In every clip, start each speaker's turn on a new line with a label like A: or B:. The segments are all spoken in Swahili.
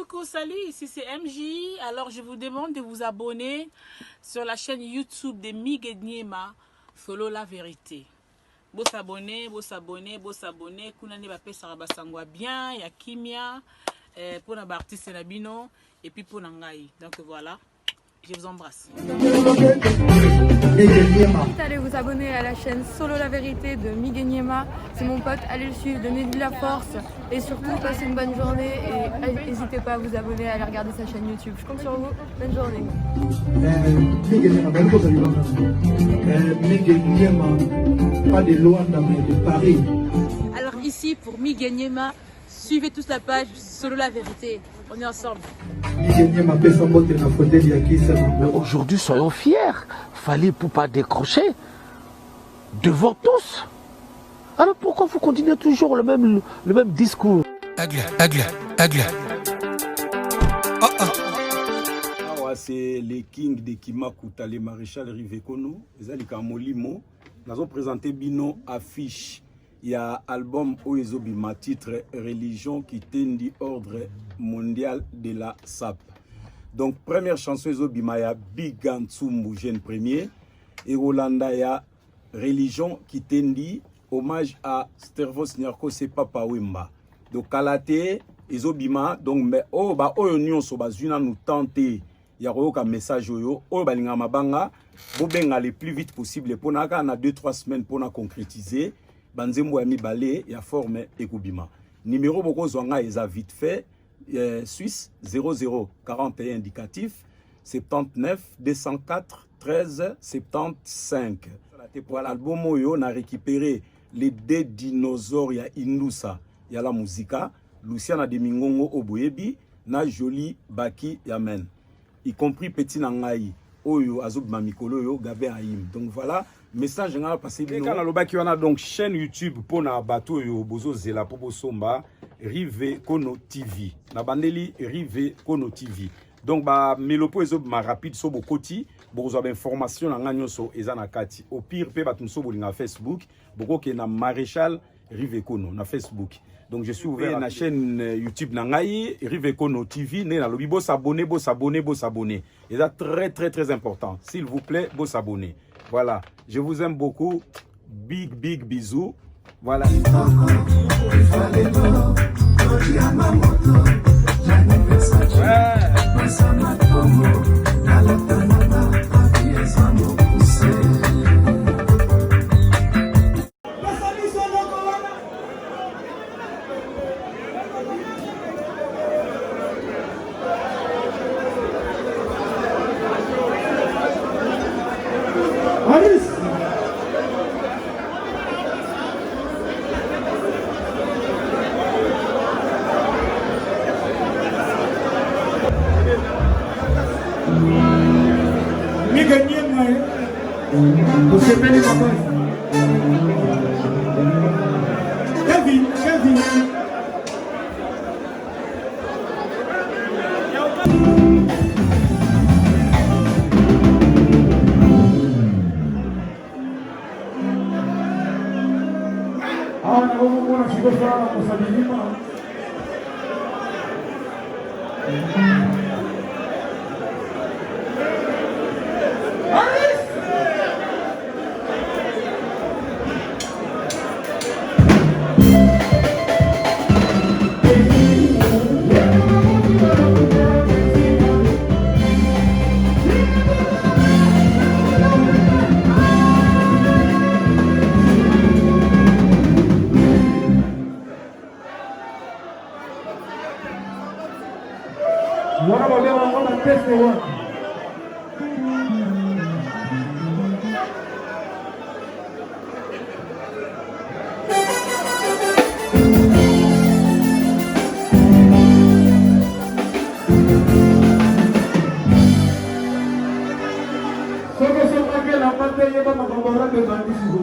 A: coucou, salut, ici c'est MJ. Alors je vous demande de vous abonner sur la chaîne YouTube de Miguel Niema, Solo la vérité. Beau s'abonner, beau s'abonner, beau s'abonner. Kuna ne bape sarabasangwa bien, ya kimia, pour na artiste nabino et puis pour nangai. Donc voilà, je vous embrasse.
B: Allez vous abonner à la chaîne Solo la vérité de Miguel Niema. C'est mon pote, allez le suivre, donnez-lui de la force et surtout passez une bonne journée et n'hésitez pas à vous abonner, à aller regarder sa chaîne YouTube. Je compte sur vous, bonne journée.
C: Miguel Niema, pas de Luanda mais de Paris.
A: Alors ici pour Miguel Niema, suivez tous la page Solo la vérité. On est ensemble.
D: Aujourd'hui, soyons fiers. Fallait pour pas décrocher devant tous. Alors pourquoi vous continuez toujours le même discours?
E: Aigle.
F: C'est les kings de Kimakuta, les maréchal Rivekono. Ils ont molimo. Nous avons présenté bino affiche. Il y a album Oezobima titre Religion qui tendi ordre mondial de la SAP. Donc première chanson Oezobima il y a Big Gantsumbu jeune premier et Rolanda il y a Religion qui tendi hommage à Stervos Nyarko c'est Papa Wemba. Donc Kalate Oezobima donc mais union so bazuna nous tenter il y a un message oyo balinga mabanga bobenga le plus vite possible pour na 2-3 semaines pour na concrétiser. Banzembo ya mibale ya forme ekubima. Numéro boko zwanga eza vite fait Suisse 0041 indicatif 79 204 13 75. Pour l'album oyo na récupéré les deux dinosaures ya Indusa ya la musica Luciana de Mingongo Oboyebi na Joli Baki Yamen y compris Petit Nangai oyo azobima mikolo yo Gabe Aïm. Donc voilà message nga passé bino kana lobaki wana donc chaîne YouTube pour na bato yo bozo zela po bosomba Rive Kono TV na bandeli Rive Kono TV donc ba melopo ezo ma rapide so bokoti bozo ba information na nganyo so eza na kati au pire pe batum so bolinga Facebook boko ke na maréchal Rive Kono na Facebook. Donc je suis ouvert na chaîne YouTube Nangai Rive Kono TV né na lobi bo s'abonner. Et ça très important. S'il vous plaît, bo s'abonner. Voilà, je vous aime beaucoup. Big bisous. Voilà.
C: Miguel Niema, você pede papai. Kevin. Ahora vamos a una situación a Salima. Wana babia wana teste wana. Soko soka ke la parte yeba makabara de bandi sigo.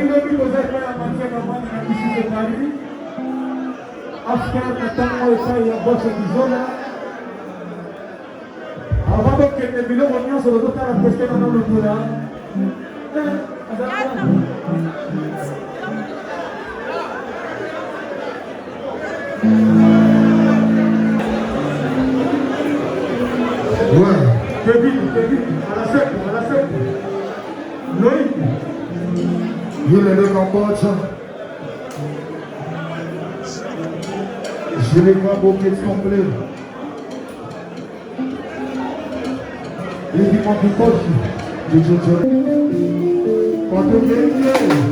C: lobi kozalika ya matiaka mwana na bisu ezali after na ntango epai ya boso bizola avant bokende biloko nyonso tozotala preske na nolotola ouais, Kevin, à la sept. Loïc, il est le Cambodge. Je vais voir vos pieds complet. Il dit mon plus proche. Je quand on vient,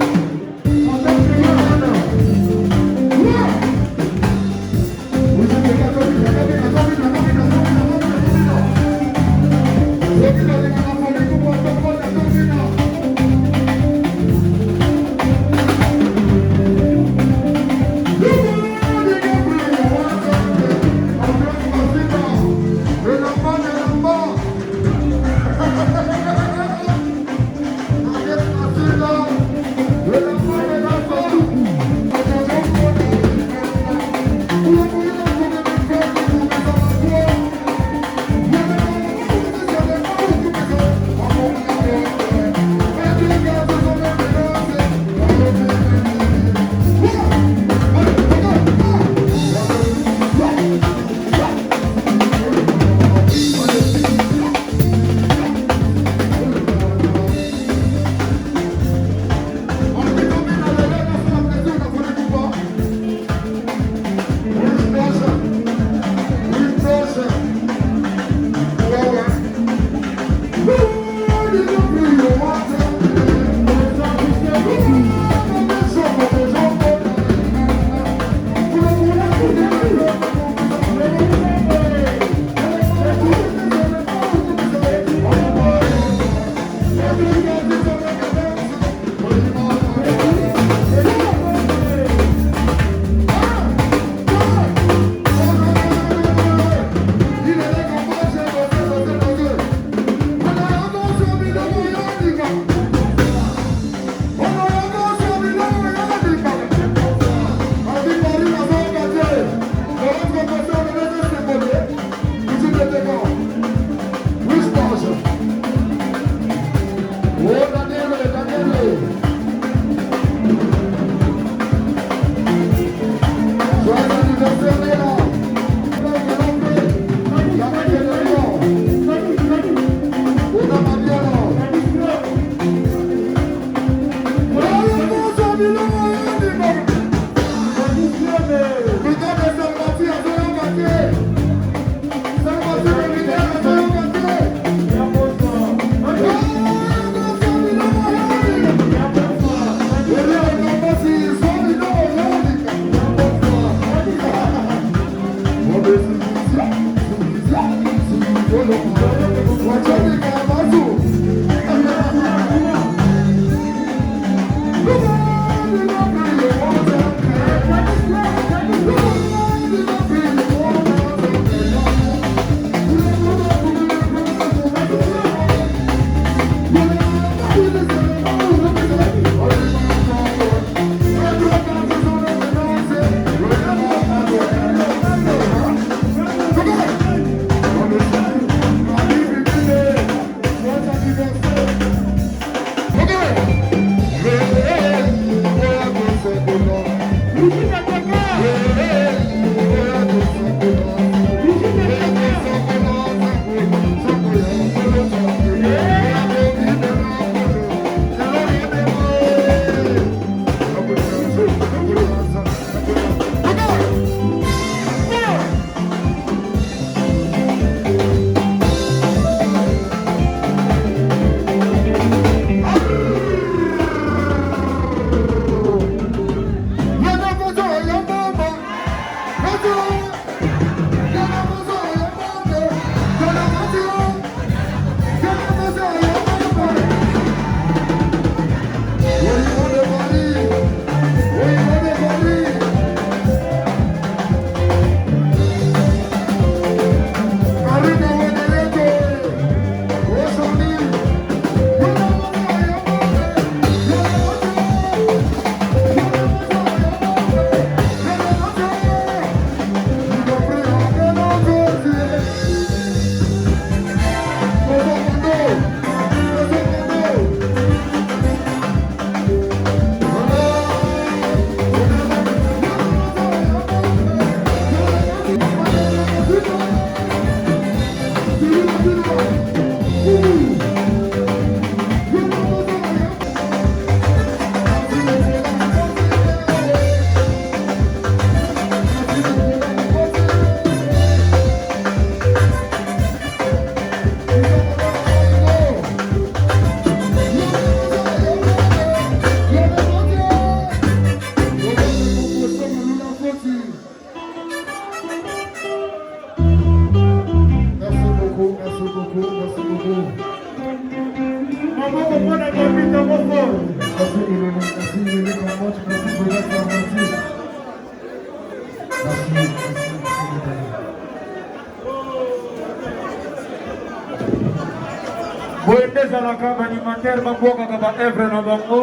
C: ezalaka baanimatere babwakaka baevre na bango.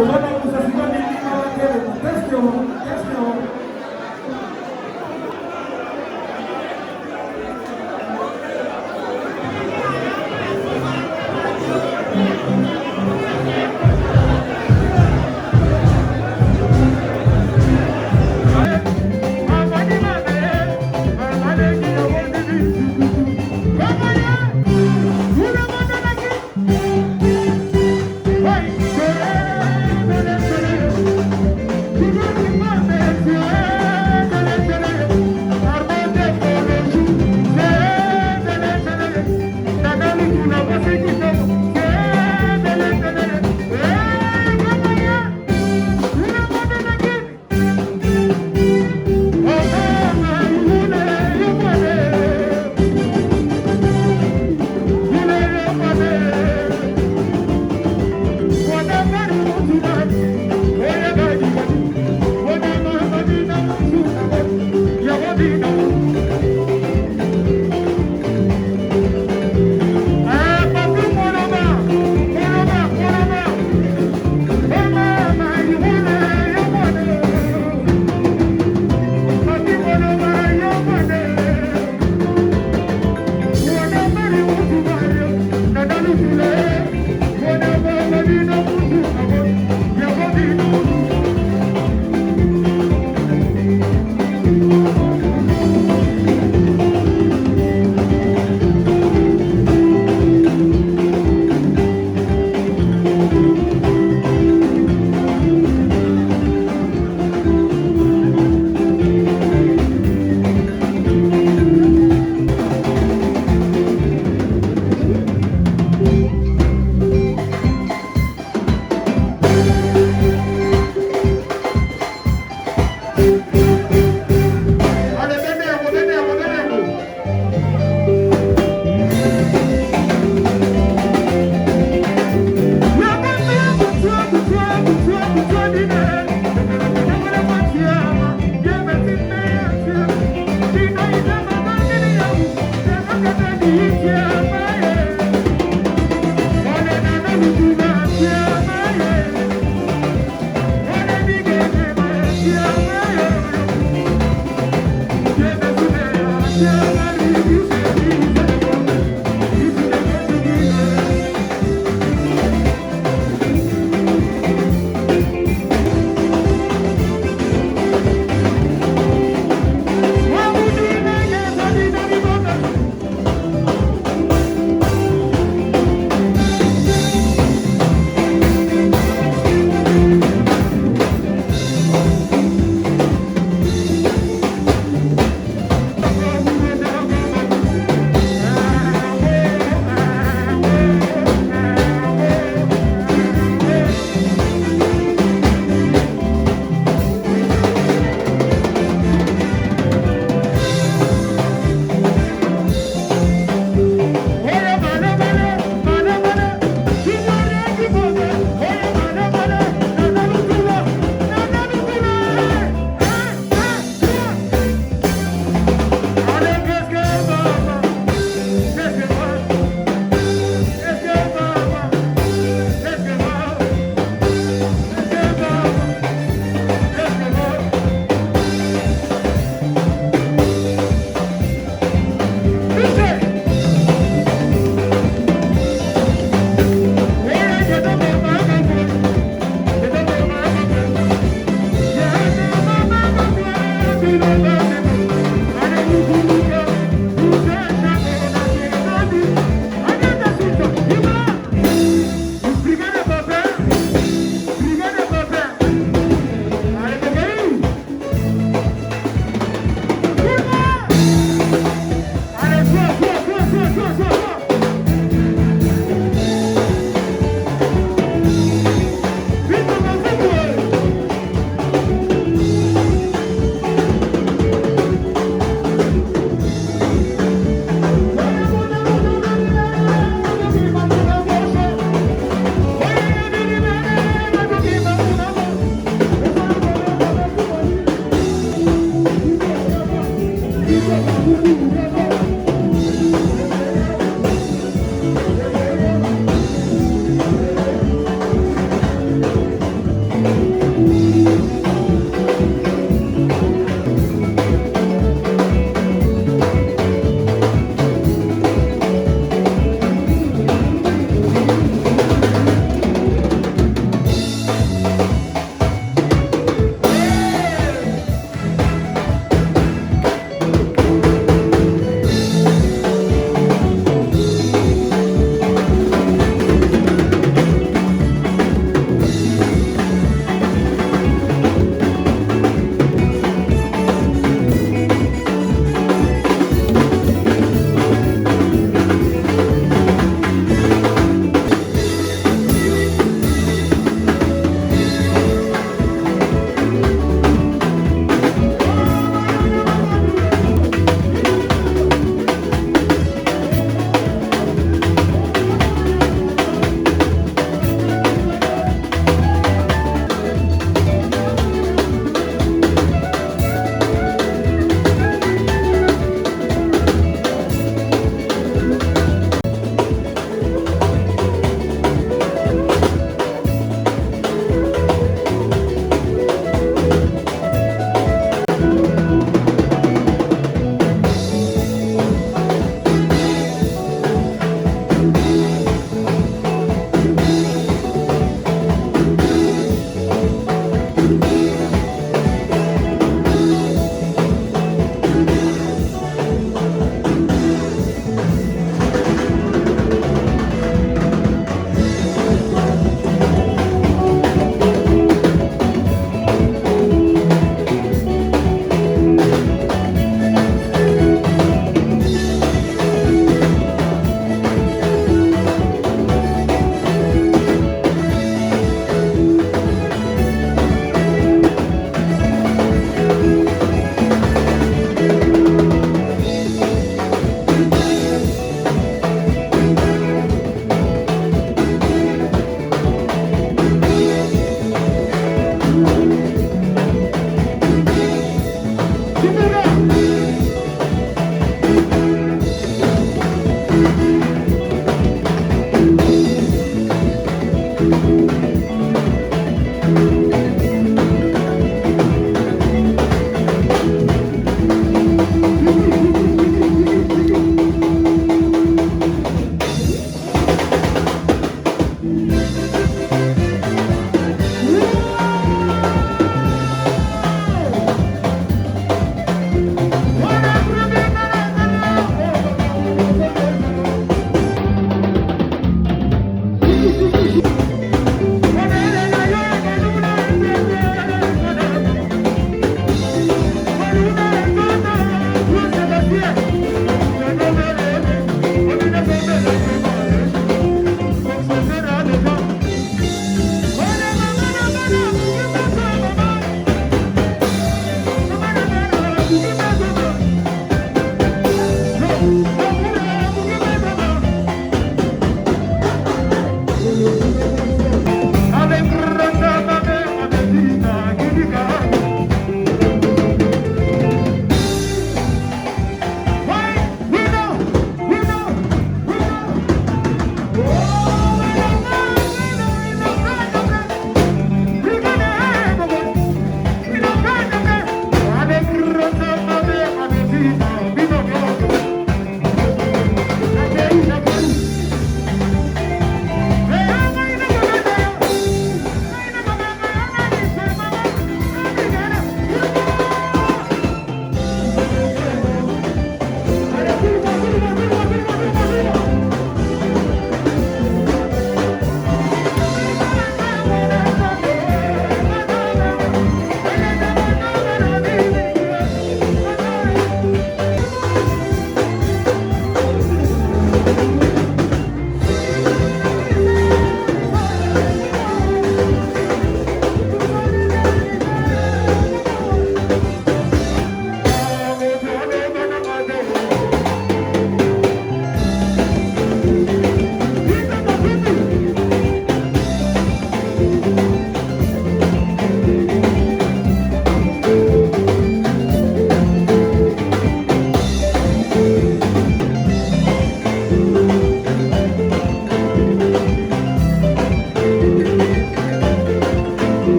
C: ozona kosasika ninimatere teste. Hey!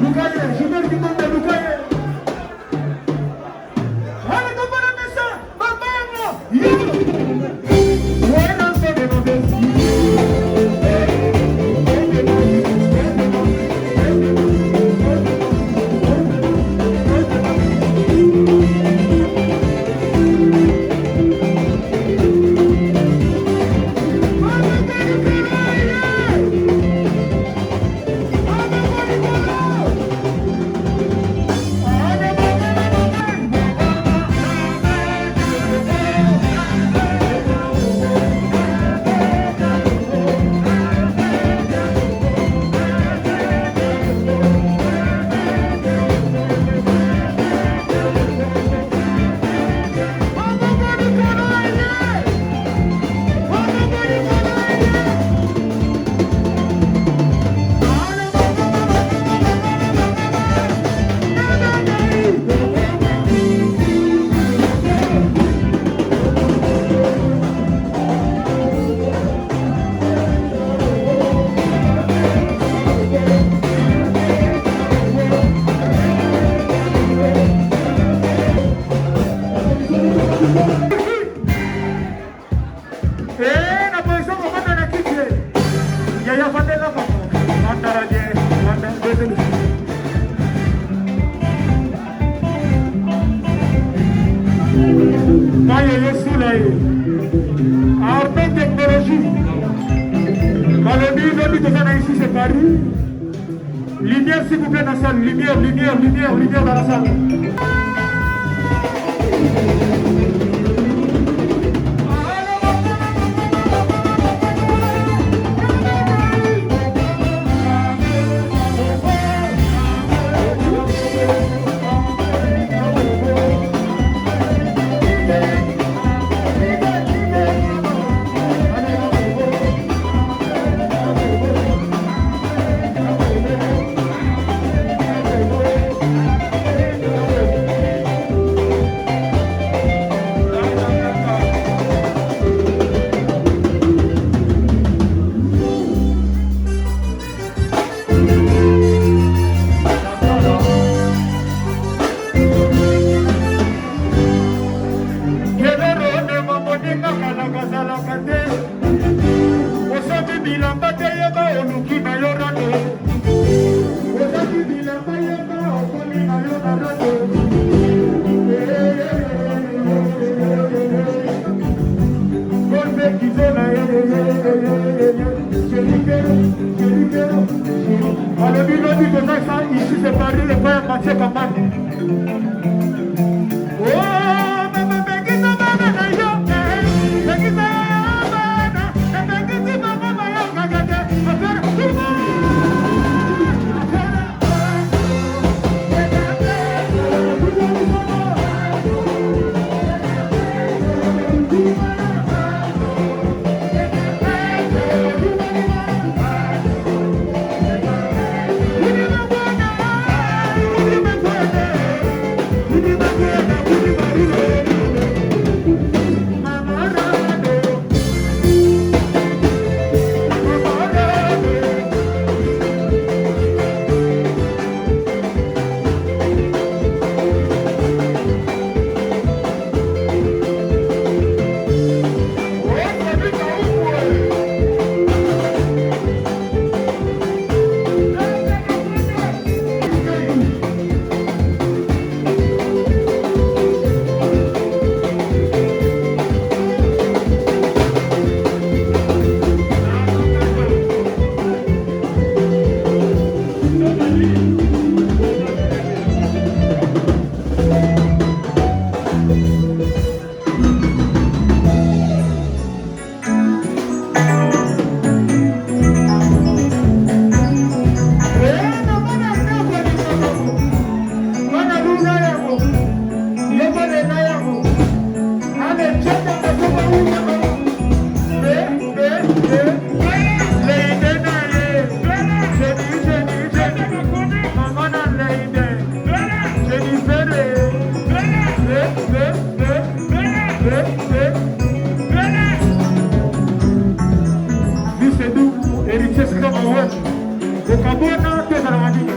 C: Lukaye, Gilbert Kimonde, Lukaye. Allez, comment on met ça? Maman, ouais, non, c'est des mauvais. Ici c'est Paris. Lumière s'il vous plaît dans la salle. Lumière dans la salle. Ici c'est Paris, le frère Mathieu Kamani. héritier Sikama West, Okabona Tezalamadine.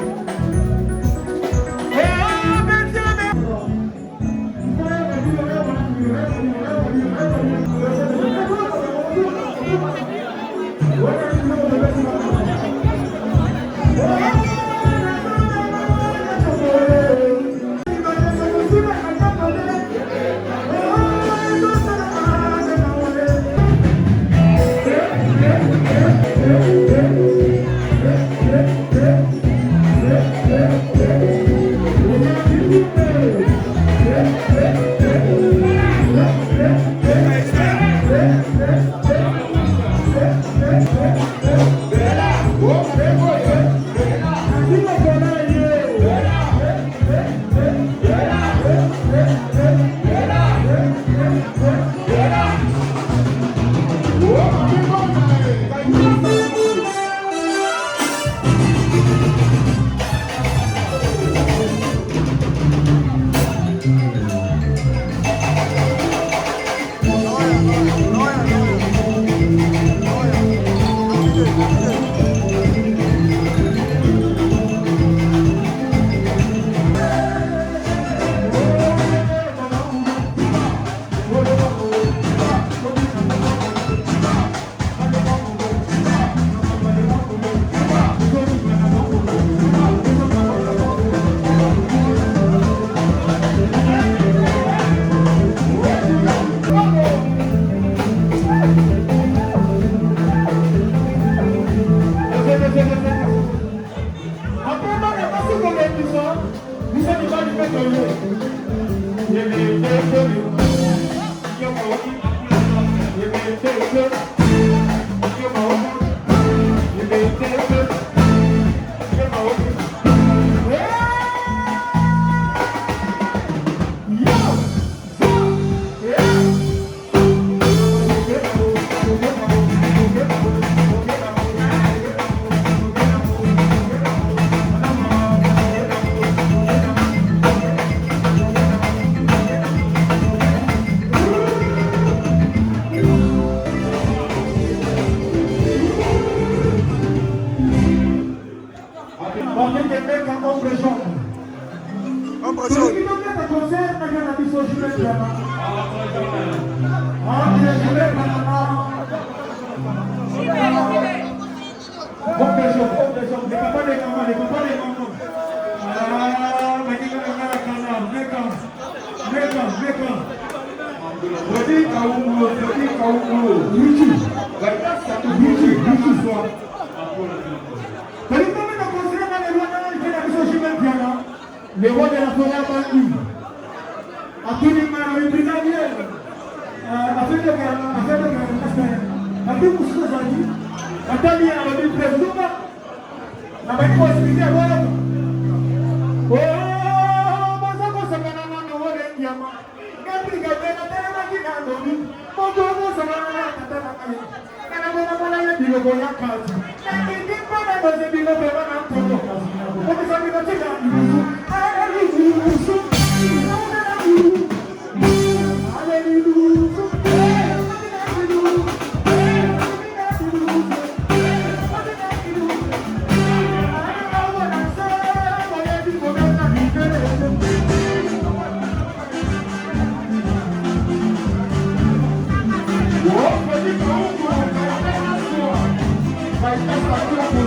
C: Le roi de la forêt a battu. A tous les marins, les brigadiers, a fait de Vai